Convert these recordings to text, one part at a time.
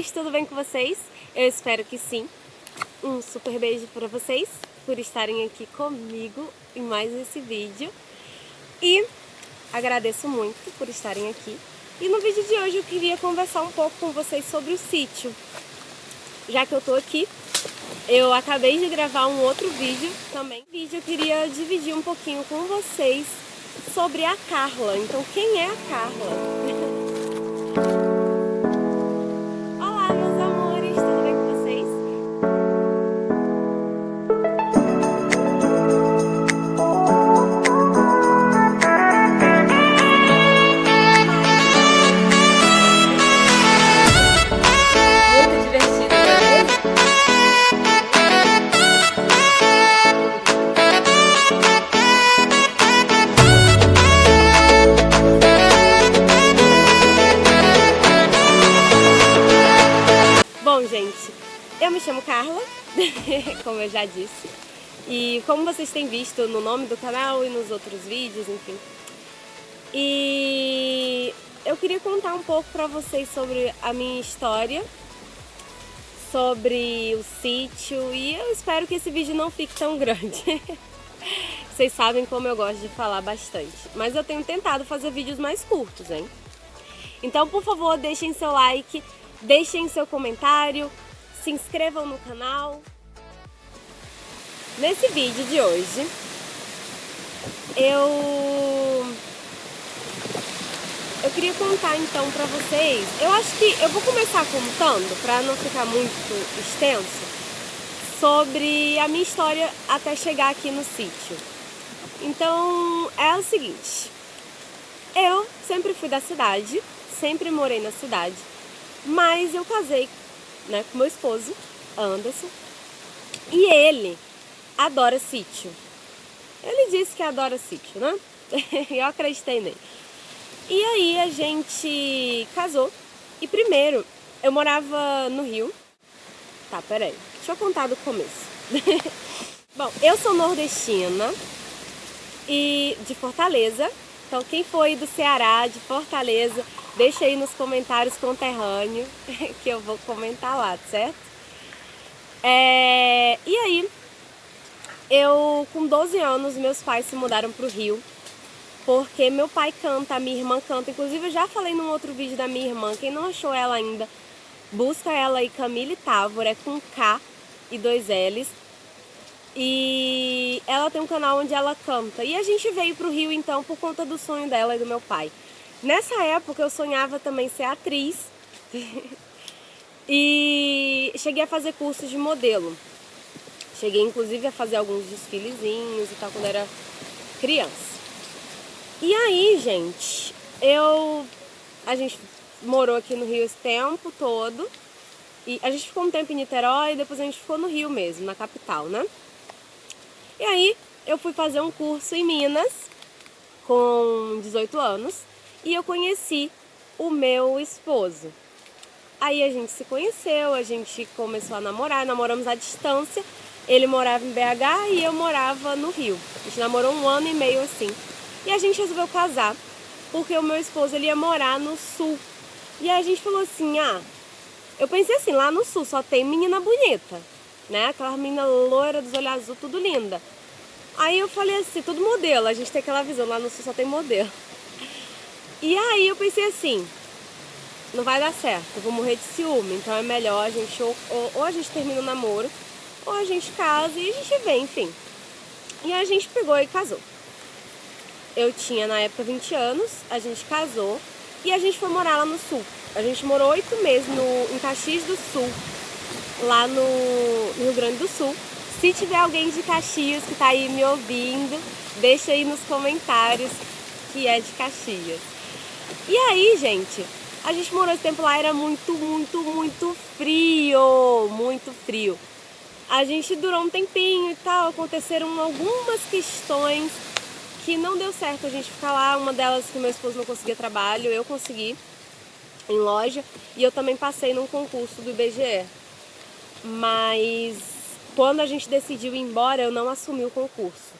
amores, tudo bem com vocês? Eu espero que sim. Um super beijo para vocês por estarem aqui comigo em mais esse vídeo. E agradeço muito por estarem aqui. E no vídeo de hoje eu queria conversar um pouco com vocês sobre o sítio. Já que eu tô aqui, eu acabei de gravar um outro vídeo também. Eu queria dividir um pouquinho com vocês sobre a Carla. Então, quem é a Carla? Olá, meus amores, tudo bem com vocês? Muito divertido, não é mesmo? Bom, gente, eu me chamo Carla, como eu já disse, e como vocês têm visto no nome do canal e nos outros vídeos, enfim. E eu queria contar um pouco pra vocês sobre a minha história, sobre o sítio, e eu espero que esse vídeo não fique tão grande. Vocês sabem como eu gosto de falar bastante, mas eu tenho tentado fazer vídeos mais curtos, hein? Então, por favor, deixem seu like, deixem seu comentário, se inscrevam no canal. Nesse vídeo de hoje, eu queria contar então pra vocês. Eu acho que eu vou começar contando, pra não ficar muito extenso, sobre a minha história até chegar aqui no sítio. Então, é o seguinte, eu sempre fui da cidade, sempre morei na cidade, mas eu casei, né, com meu esposo, Anderson, e ele adora sítio. Ele disse que adora sítio, né? Eu acreditei nele. E aí a gente casou, e primeiro eu morava no Rio. Tá, peraí, deixa eu contar do começo. Bom, eu sou nordestina e de Fortaleza. Então quem foi do Ceará, de Fortaleza, deixa aí nos comentários conterrâneo, que eu vou comentar lá, certo? E aí, eu com 12 anos, meus pais se mudaram pro Rio, porque meu pai canta, a minha irmã canta. Inclusive eu já falei num outro vídeo da minha irmã, quem não achou ela ainda, busca ela aí, Camille Távora, é com K e 2 L's. E ela tem um canal onde ela canta. E a gente veio pro Rio então por conta do sonho dela e do meu pai. Nessa época eu sonhava também ser atriz. E cheguei a fazer cursos de modelo. Cheguei inclusive a fazer alguns desfilezinhos e tal quando era criança. E aí, gente, a gente morou aqui no Rio esse tempo todo. E a gente ficou um tempo em Niterói e depois a gente ficou no Rio mesmo, na capital, né? E aí eu fui fazer um curso em Minas com 18 anos e eu conheci o meu esposo. Aí a gente se conheceu, a gente começou a namorar, namoramos à distância. Ele morava em BH e eu morava no Rio. A gente namorou 1 ano e meio assim. E a gente resolveu casar, porque o meu esposo ele ia morar no sul. E aí a gente falou assim, eu pensei assim, lá no sul só tem menina bonita, né? Aquela menina loira, dos olhos azul, tudo linda. Aí eu falei assim, tudo modelo, a gente tem aquela visão, lá no sul só tem modelo. E aí eu pensei assim, não vai dar certo, eu vou morrer de ciúme, então é melhor a gente, ou a gente termina o namoro, ou a gente casa e a gente vem, enfim. E a gente pegou e casou. Eu tinha na época 20 anos, a gente casou e a gente foi morar lá no sul. A gente morou 8 meses em Caxias do Sul, lá no Rio Grande do Sul. Se tiver alguém de Caxias que tá aí me ouvindo, deixa aí nos comentários que é de Caxias. E aí, gente, a gente morou esse tempo lá, era muito, muito, muito frio, muito frio. A gente durou um tempinho e tal, aconteceram algumas questões que não deu certo a gente ficar lá. Uma delas que meu esposo não conseguia trabalho, eu consegui em loja, e eu também passei num concurso do IBGE. Mas quando a gente decidiu ir embora, eu não assumi o concurso.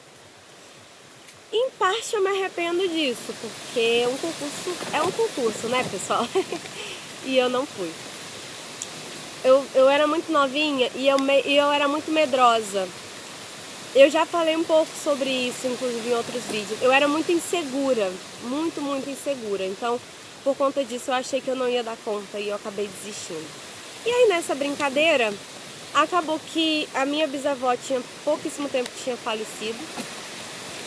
Em parte eu me arrependo disso, porque um concurso é um concurso, né, pessoal? E eu não fui. eu era muito novinha e eu era muito medrosa. Eu já falei um pouco sobre isso, inclusive em outros vídeos. Eu era muito insegura, muito insegura. Então, por conta disso, eu achei que eu não ia dar conta e eu acabei desistindo. E aí, nessa brincadeira, acabou que a minha bisavó tinha pouquíssimo tempo que tinha falecido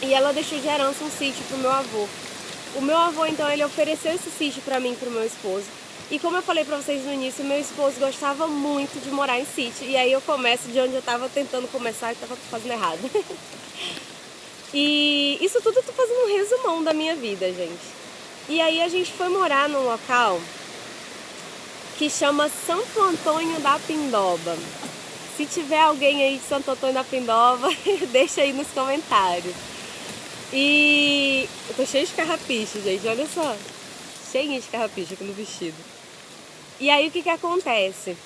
e ela deixou de herança um sítio pro meu avô. O meu avô, então, ele ofereceu esse sítio pra mim e pro meu esposo. E como eu falei pra vocês no início, meu esposo gostava muito de morar em sítio. E aí eu começo de onde eu tava tentando começar e tava fazendo errado. E isso tudo eu tô fazendo um resumão da minha vida, gente. E aí a gente foi morar num local que chama Santo Antônio da Pindoba. Se tiver alguém aí de Santo Antônio da Pindoba, deixa aí nos comentários. E eu tô cheia de carrapicho, gente, olha só. Cheia de carrapicho aqui no vestido. E aí o que acontece?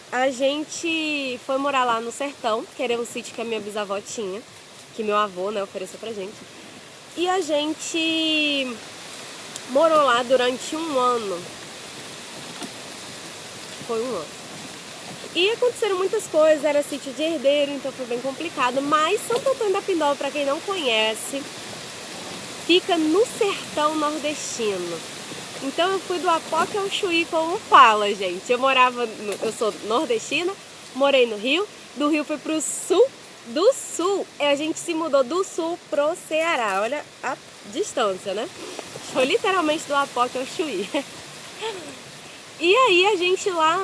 A gente foi morar lá no sertão, que era um sítio que a minha bisavó tinha, que meu avô, né, ofereceu pra gente. E a gente morou lá durante um ano. Foi um ano. E aconteceram muitas coisas, era sítio de herdeiro, então foi bem complicado. Mas Santo Antônio da Pindoba, pra quem não conhece, fica no sertão nordestino. Então eu fui do Apoque ao Chuí, como fala, gente. Eu sou nordestina, morei no Rio, do Rio fui pro sul, do sul, a gente se mudou do sul pro Ceará. Olha a distância, né? Foi literalmente do Apoque ao Chuí. E aí a gente lá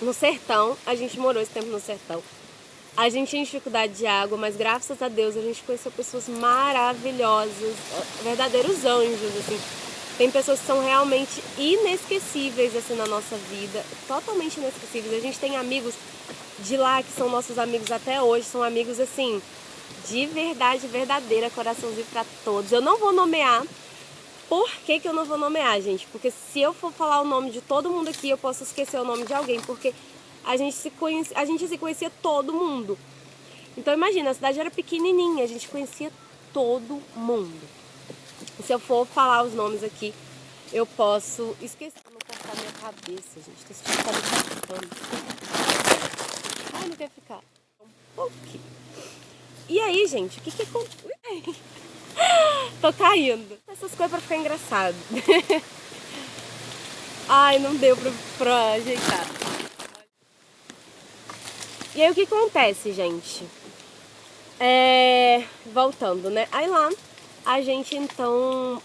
no sertão, a gente morou esse tempo no sertão. A gente tinha dificuldade de água, mas graças a Deus a gente conheceu pessoas maravilhosas, verdadeiros anjos, assim. Tem pessoas que são realmente inesquecíveis, assim, na nossa vida, totalmente inesquecíveis. A gente tem amigos de lá que são nossos amigos até hoje, são amigos, assim, de verdade, verdadeira, coraçãozinho pra todos. Eu não vou nomear. Por que que eu não vou nomear, gente? Porque se eu for falar o nome de todo mundo aqui, eu posso esquecer o nome de alguém, porque a gente se conhecia todo mundo. Então imagina, a cidade era pequenininha, a gente conhecia todo mundo. E se eu for falar os nomes aqui, eu posso esquecer. Não cortar minha cabeça, gente. Tô sentindo que tá me cortando. Ai, não quer ficar. Um pouquinho. E aí, gente, o que acontece? Tô caindo. Essas coisas pra ficar engraçado. Ai, não deu pra ajeitar. E aí o que acontece, gente? Voltando, né? Aí lá a gente então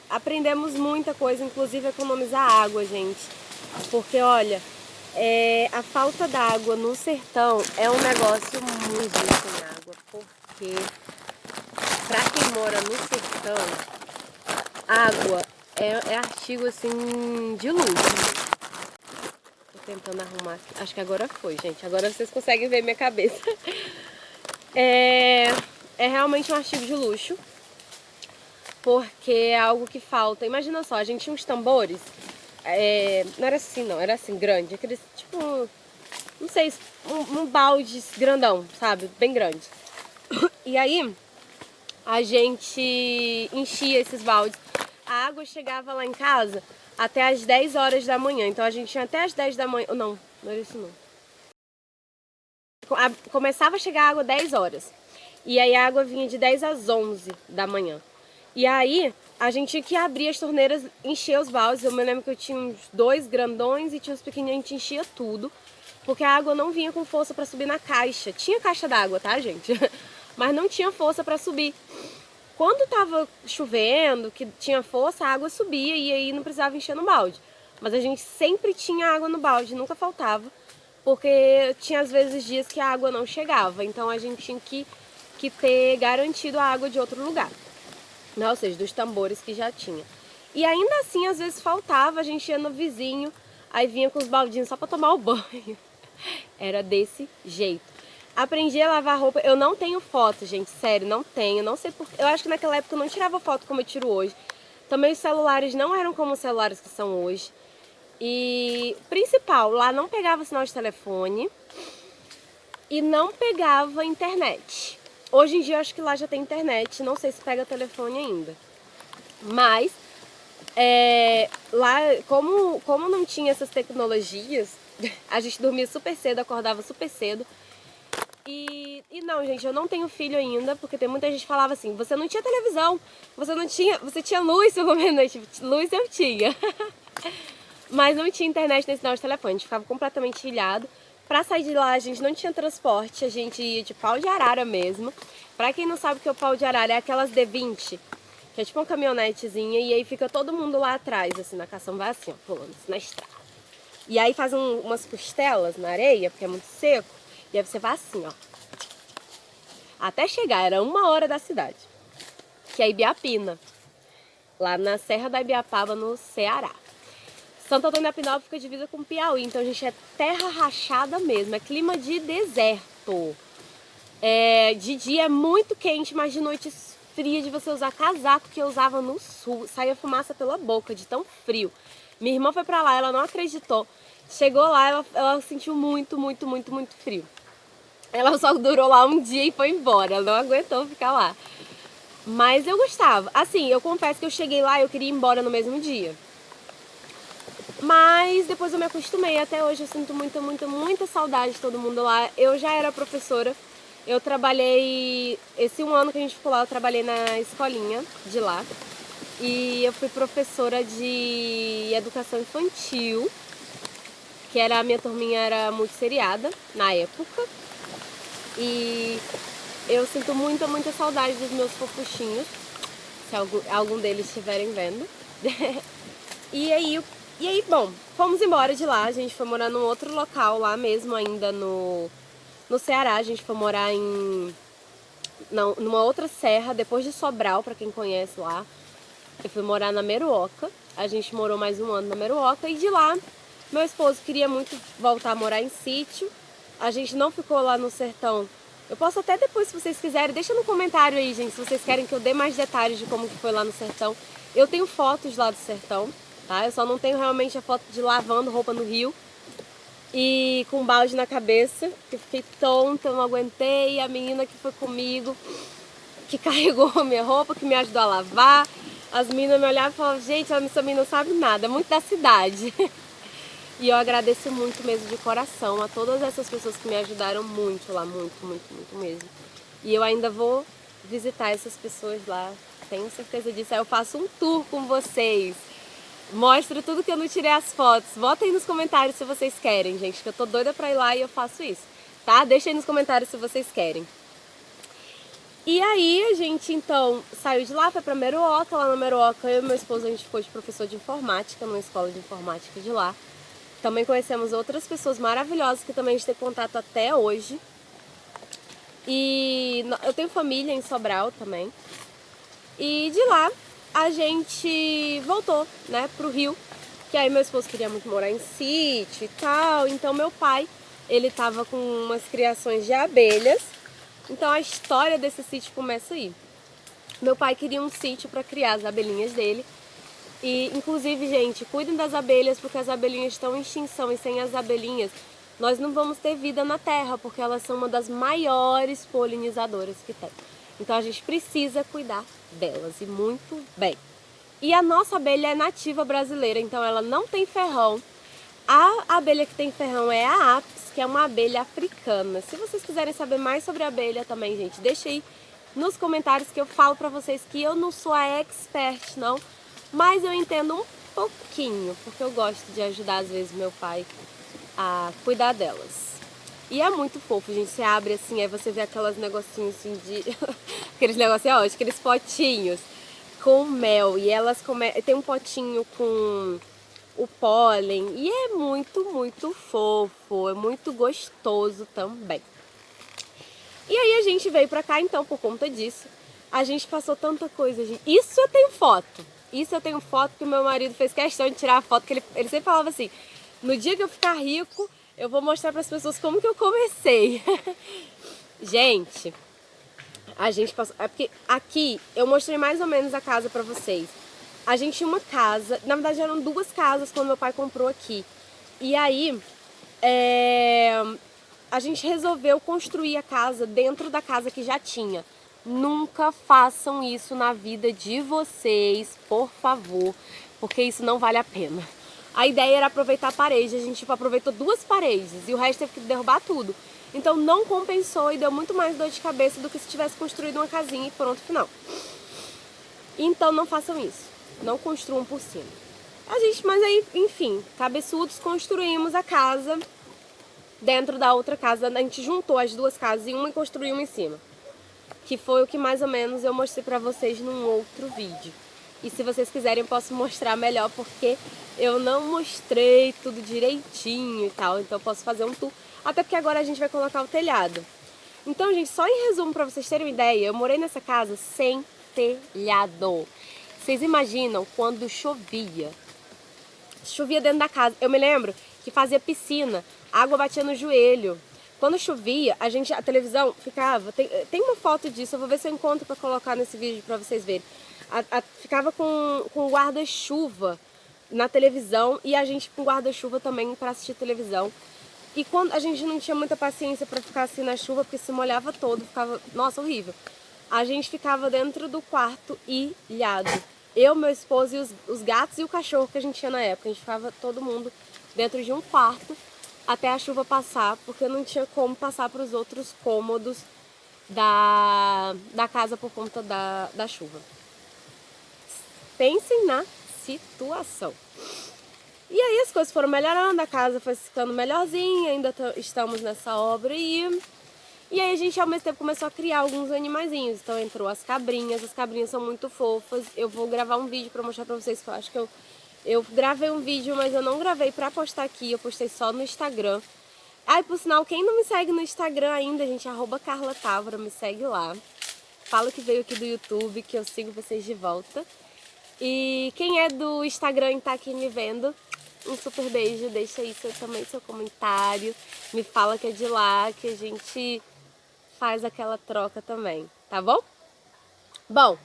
aprendemos muita coisa, inclusive economizar água, gente. Porque olha, a falta d'água no sertão é um negócio muito sem água. Porque pra quem mora no sertão, água é artigo assim de luxo. Tentando arrumar aqui. Acho que agora foi, gente. Agora vocês conseguem ver minha cabeça. É realmente um artigo de luxo. Porque é algo que falta. Imagina só, a gente tinha uns tambores. Não era assim, não. Era assim, grande. Aqueles, tipo, não sei, um balde grandão, sabe? Bem grande. E aí, a gente enchia esses baldes. A água chegava lá em casa até as 10 horas da manhã. Então a gente tinha até as 10 da manhã. Não era isso não. Começava a chegar a água 10 horas. E aí a água vinha de 10 às 11 da manhã. E aí a gente tinha que abrir as torneiras, encher os baldes. Eu me lembro que eu tinha uns 2 grandões e tinha uns pequenininhos, a gente enchia tudo. Porque a água não vinha com força para subir na caixa. Tinha caixa d'água, tá, gente? Mas não tinha força para subir. Quando tava chovendo, que tinha força, a água subia e aí não precisava encher no balde. Mas a gente sempre tinha água no balde, nunca faltava, porque tinha às vezes dias que a água não chegava. Então a gente tinha que ter garantido a água de outro lugar, né? Ou seja, dos tambores que já tinha. E ainda assim, às vezes faltava, a gente ia no vizinho, aí vinha com os baldinhos só para tomar o banho. Era desse jeito. Aprendi a lavar roupa. Eu não tenho foto, gente, sério, não tenho. Não sei porquê. Eu acho que naquela época eu não tirava foto como eu tiro hoje. Também os celulares não eram como os celulares que são hoje. E principal, lá não pegava sinal de telefone e não pegava internet. Hoje em dia eu acho que lá já tem internet, não sei se pega telefone ainda. Mas lá, como não tinha essas tecnologias, a gente dormia super cedo, acordava super cedo. E não, gente, eu não tenho filho ainda, porque tem muita gente que falava assim, você não tinha televisão, você tinha luz pelo menos, luz eu tinha. Mas não tinha internet nem sinal de telefone, a gente ficava completamente ilhado. Pra sair de lá a gente não tinha transporte, a gente ia de pau de arara mesmo. Pra quem não sabe o que é o pau de arara, é aquelas D20, que é tipo uma caminhonetezinha, e aí fica todo mundo lá atrás, assim, na cação vai assim, ó, pulando assim, na estrada. E aí faz umas costelas na areia, porque é muito seco, e aí você vai assim, ó. Até chegar, era 1 hora da cidade, que é Ibiapina, lá na Serra da Ibiapaba, no Ceará. Santo Antônio da Pinópolis fica divisa com Piauí, então a gente é terra rachada mesmo, é clima de deserto. De dia é muito quente, mas de noite fria de você usar casaco que eu usava no sul. Saía fumaça pela boca de tão frio. Minha irmã foi pra lá, ela não acreditou. Chegou lá, ela sentiu muito, muito, muito, muito frio. Ela só durou lá um dia e foi embora, ela não aguentou ficar lá. Mas eu gostava. Assim, eu confesso que eu cheguei lá e eu queria ir embora no mesmo dia. Mas depois eu me acostumei, até hoje eu sinto muita, muita, muita saudade de todo mundo lá. Eu já era professora, eu trabalhei, esse 1 ano que a gente ficou lá, eu trabalhei na escolinha de lá. E eu fui professora de educação infantil, que era, a minha turminha era multisseriada na época. E eu sinto muita, muita saudade dos meus fofuchinhos, se algum deles estiverem vendo. E aí, bom, fomos embora de lá, a gente foi morar num outro local lá mesmo, ainda no Ceará. A gente foi morar numa outra serra, depois de Sobral, pra quem conhece lá. Eu fui morar na Meruoca, a gente morou mais 1 ano na Meruoca, e de lá, meu esposo queria muito voltar a morar em sítio. A gente não ficou lá no sertão. Eu posso até depois, se vocês quiserem, deixa no comentário aí, gente, se vocês querem que eu dê mais detalhes de como que foi lá no sertão. Eu tenho fotos lá do sertão, tá? Eu só não tenho realmente a foto de lavando roupa no rio e com um balde na cabeça, que eu fiquei tonta, eu não aguentei. A menina que foi comigo, que carregou a minha roupa, que me ajudou a lavar, as meninas me olhavam e falavam, gente, essa menina não sabe nada, é muito da cidade. E eu agradeço muito mesmo de coração a todas essas pessoas que me ajudaram muito lá, muito, muito, muito mesmo. E eu ainda vou visitar essas pessoas lá, tenho certeza disso. Aí eu faço um tour com vocês, mostro tudo que eu não tirei as fotos. Bota aí nos comentários se vocês querem, gente, que eu tô doida pra ir lá e eu faço isso, tá? Deixa aí nos comentários se vocês querem. E aí a gente então saiu de lá, foi pra Meruoca. Lá na Meruoca eu e meu esposo, a gente ficou de professor de informática, numa escola de informática de lá. Também conhecemos outras pessoas maravilhosas que também a gente tem contato até hoje. E eu tenho família em Sobral também. E de lá a gente voltou, né, pro Rio. Que aí meu esposo queria muito morar em sítio e tal. Então meu pai, ele tava com umas criações de abelhas. Então a história desse sítio começa aí. Meu pai queria um sítio para criar as abelhinhas dele. E, inclusive, gente, cuidem das abelhas, porque as abelhinhas estão em extinção. E sem as abelhinhas, nós não vamos ter vida na Terra, porque elas são uma das maiores polinizadoras que tem. Então, a gente precisa cuidar delas, e muito bem. E a nossa abelha é nativa brasileira, então ela não tem ferrão. A abelha que tem ferrão é a Apis, que é uma abelha africana. Se vocês quiserem saber mais sobre a abelha também, gente, deixa aí nos comentários que eu falo pra vocês que eu não sou a expert, não. Mas eu entendo um pouquinho, porque eu gosto de ajudar, às vezes, meu pai a cuidar delas. E é muito fofo, gente. Você abre assim, aí você vê aquelas negocinhos assim de... aqueles negocinhos, ó, aqueles potinhos com mel. E elas tem um potinho com o pólen. E é muito, muito fofo. É muito gostoso também. E aí a gente veio pra cá, então, por conta disso. A gente passou tanta coisa, gente. Isso eu tenho foto. Isso eu tenho foto que o meu marido fez questão de tirar a foto, que ele sempre falava assim, no dia que eu ficar rico, eu vou mostrar para as pessoas como que eu comecei. Gente, a gente passou... É porque aqui eu mostrei mais ou menos a casa para vocês. A gente tinha uma casa, na verdade eram 2 casas quando meu pai comprou aqui. E aí, a gente resolveu construir a casa dentro da casa que já tinha. Nunca façam isso na vida de vocês, por favor. porque isso não vale a pena. A ideia era aproveitar a parede, a gente tipo, aproveitou 2 paredes e o resto teve que derrubar tudo. Então não compensou e deu muito mais dor de cabeça do que se tivesse construído uma casinha e pronto, final. Então não façam isso, não construam por cima. Mas aí, enfim, cabeçudos, construímos a casa dentro da outra casa. A gente juntou as 2 casas em uma e construiu uma em cima. Que foi o que mais ou menos eu mostrei pra vocês num outro vídeo. E se vocês quiserem eu posso mostrar melhor, porque eu não mostrei tudo direitinho e tal. Então eu posso fazer um tour, até porque agora a gente vai colocar o telhado. Então, gente, só em resumo pra vocês terem uma ideia, eu morei nessa casa sem telhado. Vocês imaginam quando chovia? Chovia dentro da casa. Eu me lembro que fazia piscina, a água batia no joelho. Quando chovia, a televisão ficava... Tem uma foto disso, eu vou ver se eu encontro pra colocar nesse vídeo pra vocês verem. Ficava com guarda-chuva na televisão e a gente com guarda-chuva também pra assistir televisão. E quando a gente não tinha muita paciência pra ficar assim na chuva, porque se molhava todo, ficava... Nossa, horrível. A gente ficava dentro do quarto ilhado. Eu, meu esposo e os gatos e o cachorro que a gente tinha na época. A gente ficava todo mundo dentro de um quarto até a chuva passar, porque não tinha como passar para os outros cômodos da casa por conta da chuva. Pensem na situação. E aí as coisas foram melhorando, a casa foi ficando melhorzinha, ainda estamos nessa obra e aí a gente ao mesmo tempo começou a criar alguns animaizinhos. Então entrou as cabrinhas são muito fofas. Eu vou gravar um vídeo pra mostrar pra vocês, que eu acho que eu gravei um vídeo, mas eu não gravei pra postar aqui, eu postei só no Instagram. Ai, por sinal, quem não me segue no Instagram ainda, gente, @CarlaTávora, me segue lá. Fala que veio aqui do YouTube, que eu sigo vocês de volta. E quem é do Instagram e tá aqui me vendo, um super beijo, deixa aí também seu comentário, me fala que é de lá, que a gente faz aquela troca também, tá bom? Bom,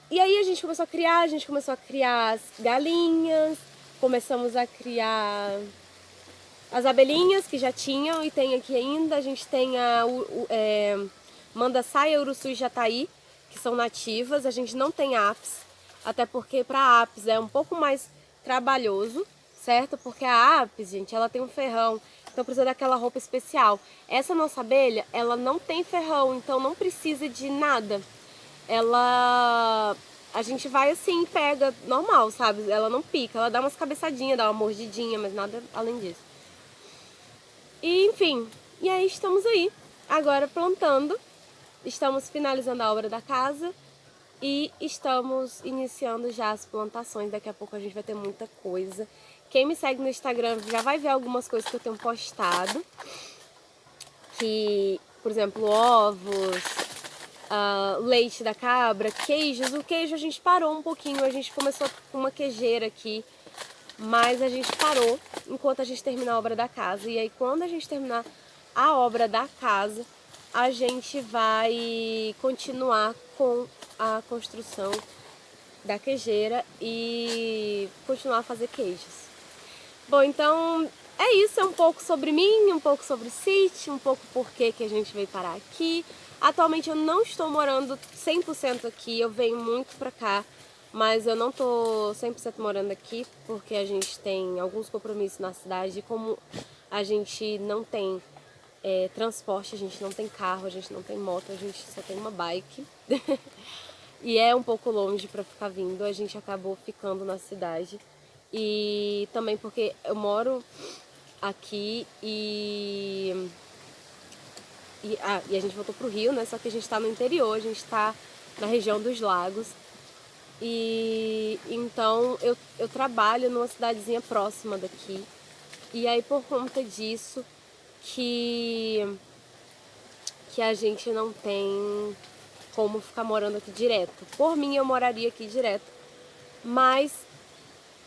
e aí a gente começou a criar as galinhas, começamos a criar as abelhinhas que já tinham e tem aqui ainda. A gente tem a Mandaçaia, Uruçu e Jataí, que são nativas. A gente não tem apis, até porque para apis é um pouco mais trabalhoso, certo? Porque a apis, gente, ela tem um ferrão, então precisa daquela roupa especial. Essa nossa abelha, ela não tem ferrão, então não precisa de nada. A gente vai assim e pega normal, sabe? Ela não pica, ela dá umas cabeçadinhas, dá uma mordidinha, mas nada além disso. E enfim, e aí estamos aí, agora plantando, estamos finalizando a obra da casa e estamos iniciando já as plantações. Daqui a pouco a gente vai ter muita coisa. Quem me segue no Instagram já vai ver algumas coisas que eu tenho postado, que, por exemplo, ovos, leite da cabra, queijos. O queijo a gente parou um pouquinho, a gente começou com uma queijeira aqui, mas a gente parou enquanto a gente terminar a obra da casa. E aí quando a gente terminar a obra da casa, a gente vai continuar com a construção da queijeira e continuar a fazer queijos. Bom, então é isso, é um pouco sobre mim, um pouco sobre o sítio, um pouco por que a gente veio parar aqui. Atualmente eu não estou morando 100% aqui, eu venho muito pra cá, mas eu não tô 100% morando aqui porque a gente tem alguns compromissos na cidade. E como a gente não tem transporte, a gente não tem carro, a gente não tem moto, a gente só tem uma bike e é um pouco longe pra ficar vindo, a gente acabou ficando na cidade. E também porque eu moro aqui e a gente voltou pro Rio, né? Só que a gente tá no interior, a gente tá na região dos lagos. E então eu trabalho numa cidadezinha próxima daqui. E aí por conta disso que a gente não tem como ficar morando aqui direto. Por mim eu moraria aqui direto, mas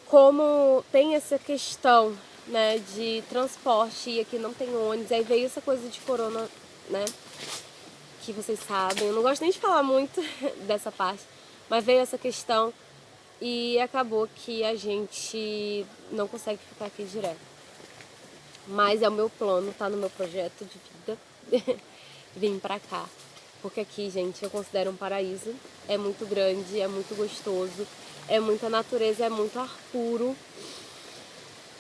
como tem essa questão, né, de transporte e aqui não tem ônibus, aí veio essa coisa de corona, né, que vocês sabem, eu não gosto nem de falar muito dessa parte, mas veio essa questão e acabou que a gente não consegue ficar aqui direto. Mas é o meu plano, tá no meu projeto de vida, vim pra cá. Porque aqui, gente, eu considero um paraíso, é muito grande, é muito gostoso. é muita natureza, é muito ar puro.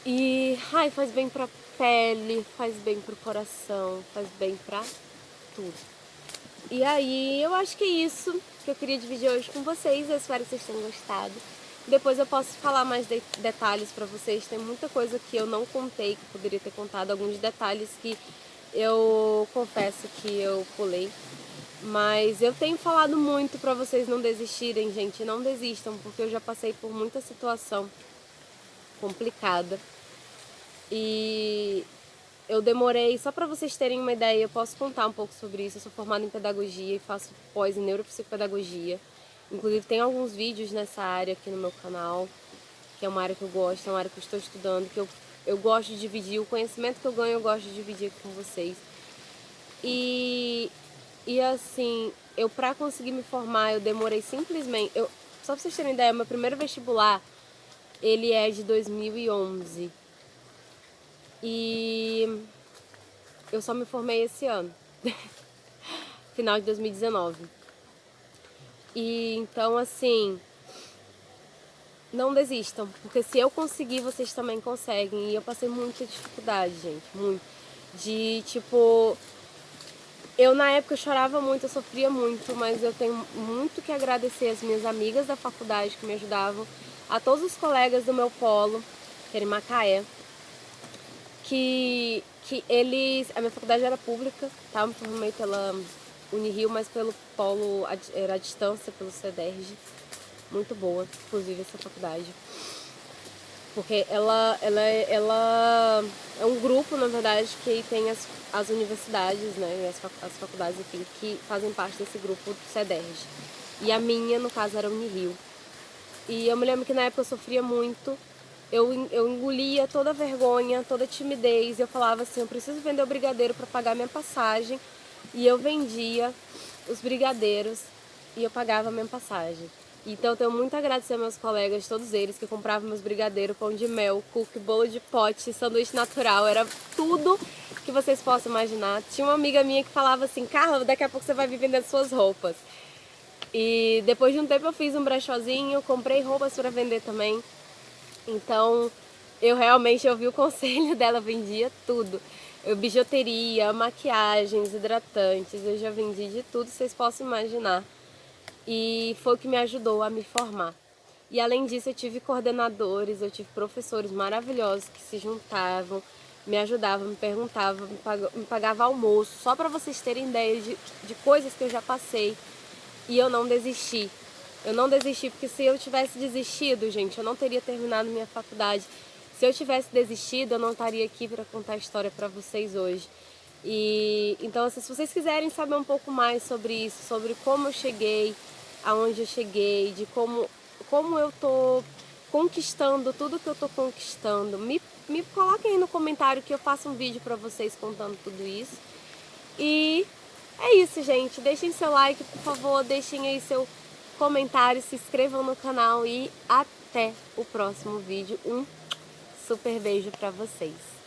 E faz bem pra pele, faz bem pro coração, faz bem pra tudo. E aí eu acho que é isso que eu queria dividir hoje com vocês. Eu espero que vocês tenham gostado. Depois eu posso falar mais detalhes pra vocês. Tem muita coisa que eu não contei, que eu poderia ter contado. Alguns detalhes que eu confesso que eu pulei. Mas eu tenho falado muito pra vocês não desistirem, gente. Não desistam, porque eu já passei por muita situação complicada. E eu demorei, só pra vocês terem uma ideia, eu posso contar um pouco sobre isso. Eu sou formada em pedagogia e faço pós em neuropsicopedagogia. Inclusive tem alguns vídeos nessa área aqui no meu canal, que é uma área que eu gosto, é uma área que eu estou estudando, que eu gosto de dividir. O conhecimento que eu ganho eu gosto de dividir aqui com vocês. E assim, eu pra conseguir me formar, eu demorei simplesmente... Só pra vocês terem ideia, meu primeiro vestibular, ele é de 2011. E eu só me formei esse ano, final de 2019. E então, assim, não desistam, porque se eu conseguir, vocês também conseguem. E eu passei muita dificuldade, gente, muito. De, tipo, eu na época chorava muito, eu sofria muito, mas eu tenho muito que agradecer às minhas amigas da faculdade que me ajudavam, a todos os colegas do meu polo, que era em Macaé, que eles... A minha faculdade era pública, tá? Eu me formei pela Unirio, mas pelo polo era à distância, pelo CEDERJ. Muito boa, inclusive, essa faculdade. Porque ela é um grupo, na verdade, que tem as universidades, né? As faculdades, enfim, que fazem parte desse grupo do CEDERJ. E a minha, no caso, era Unirio. E eu me lembro que na época eu sofria muito. Eu engolia toda a vergonha, toda a timidez. Eu falava assim, eu preciso vender o brigadeiro para pagar minha passagem. E eu vendia os brigadeiros e eu pagava a minha passagem. Então eu tenho muito a agradecer aos meus colegas, todos eles, que compravam meus brigadeiros, pão de mel, cookie, bolo de pote, sanduíche natural. Era tudo que vocês possam imaginar. Tinha uma amiga minha que falava assim, Carla, daqui a pouco você vai vir vendendo suas roupas. E depois de um tempo eu fiz um brechózinho, comprei roupas para vender também. Então, eu realmente ouvi o conselho dela, vendia tudo. Eu bijuteria, maquiagens, hidratantes, eu já vendi de tudo, vocês possam imaginar. E foi o que me ajudou a me formar. E além disso, eu tive coordenadores, eu tive professores maravilhosos que se juntavam, me ajudavam, me perguntavam, me pagavam almoço, só para vocês terem ideia de coisas que eu já passei. E eu não desisti. Eu não desisti porque se eu tivesse desistido, gente, eu não teria terminado minha faculdade. Se eu tivesse desistido, eu não estaria aqui para contar a história para vocês hoje. E então, assim, se vocês quiserem saber um pouco mais sobre isso, sobre como eu cheguei, aonde eu cheguei, de como eu tô conquistando tudo que eu tô conquistando, me coloquem aí no comentário que eu faço um vídeo para vocês contando tudo isso. E é isso, gente. Deixem seu like, por favor. Deixem aí seu comentário, se inscrevam no canal e até o próximo vídeo. Um super beijo pra vocês.